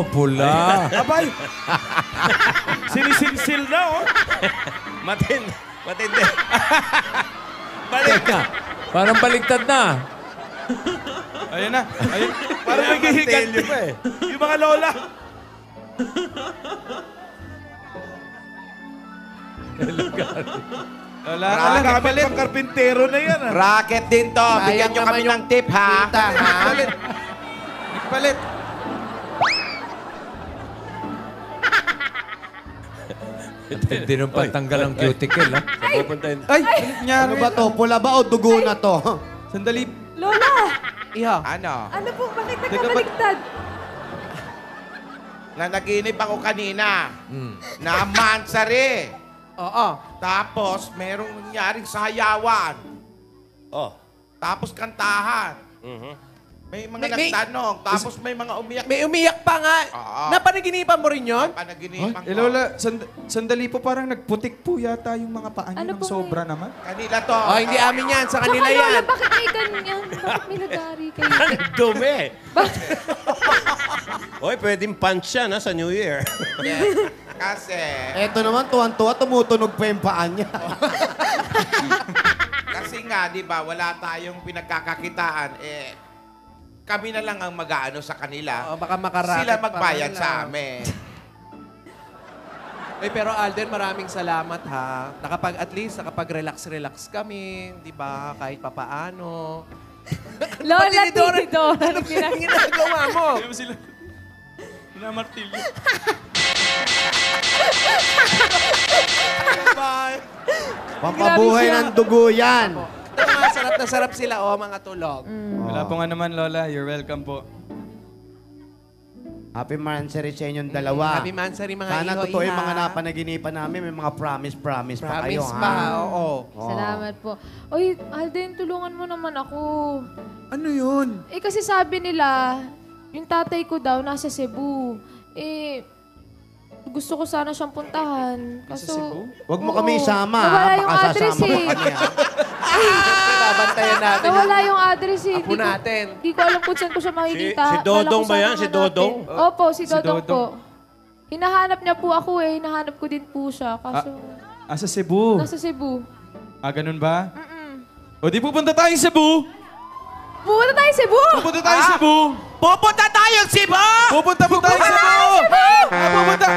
Oh, pula. Abay! Sinisilsil na, oh. Matindi. Teka, parang baligtad na. Ayan na. Ayan. Parang naghihiganti pa eh. Yung mga lola. Lola, alam kami pang karpintero na yan. Ah. Racket din to. Bigyan nyo kami ng tip, ha? Palit. Hindi nung patanggal ang cuticle, ha? Ay! Nangyari. Ano ba to? Pula ba o dugo na to? Sandali. Lola! Iha. Ano? Ano po? Bakit nagkabaligtad? Nanaginip ako kanina. Na mansari. Oo. Tapos, merong nangyaring sayawan. Oh. Tapos kantahan. May mga nagtanong. Tapos may mga umiyak. May umiyak pa nga. Oo. Napanaginipan mo rin yun? Panaginipan ko. Lola, sandali po parang nagputik po yata yung mga paa niyo Ano ng po sobra naman. Kanila to. Oh, hindi amin yan. Sa kanila Tsaka, Lola, yan. bakit may ganyan? Bakit may lagari kayo? Ang dumi. Bakit? Oy, pwedeng punch yan, ha, sa New Year. Yeah. Kasi, Eto naman, tuwan-tuwa, tumutunog pa yung paa niya. kasi nga, di ba, wala tayong pinagkakakitaan. Eh, kami na lang ang mag-aano sa kanila. Oo, baka makaraket Sila pa magbayad kanila. sa amin. Pero Alden, maraming salamat ha. At least nakapag-relax kami, di ba? Kahit papaano. Lola, Tinidora, Tinidora. ano ginagawa mo? Hindi mo sila... Minamartilyo. Pampabuhay Grabe siya. ng dugo yan. Ito nga, sarap na sarap sila, mga tulog. Wala po nga naman, Lola. You're welcome po. Happy Mansari sa inyong dalawa. Happy Mansari, mga Sana iho, totoo yung iha. mga napanaginipan namin. May mga promise pa kayo, Promise ha? pa, oo. Salamat po. Oy, Alden, tulungan mo naman ako. Ano yun? Eh, kasi sabi nila, yung tatay ko daw nasa Cebu. Eh, gusto ko sana siyang puntahan. Kaso, Cebu? Huwag mo Oo. kami isama, ha? Nawala yung Baka address sasama eh. mo kami, ha? Babantayan natin. Nawala yung address eh. Apo natin. Di ko alam kung saan ko siya makikita. Si Dodong Kala ko ba yan? sana Si hanapin. Dodong? Opo, si Si Dodong Dodong. po. Hinahanap niya po ako eh. Hinahanap ko din po siya. Kaso, Sa Cebu. nasa Cebu. Ganun ba? Mm-mm. O di pupunta tayong Cebu! Pupunta tayo Cebu! Pupunta tayong Cebu! Pupunta tayong Cebu! Pupunta po tayong Cebu! Pupunta!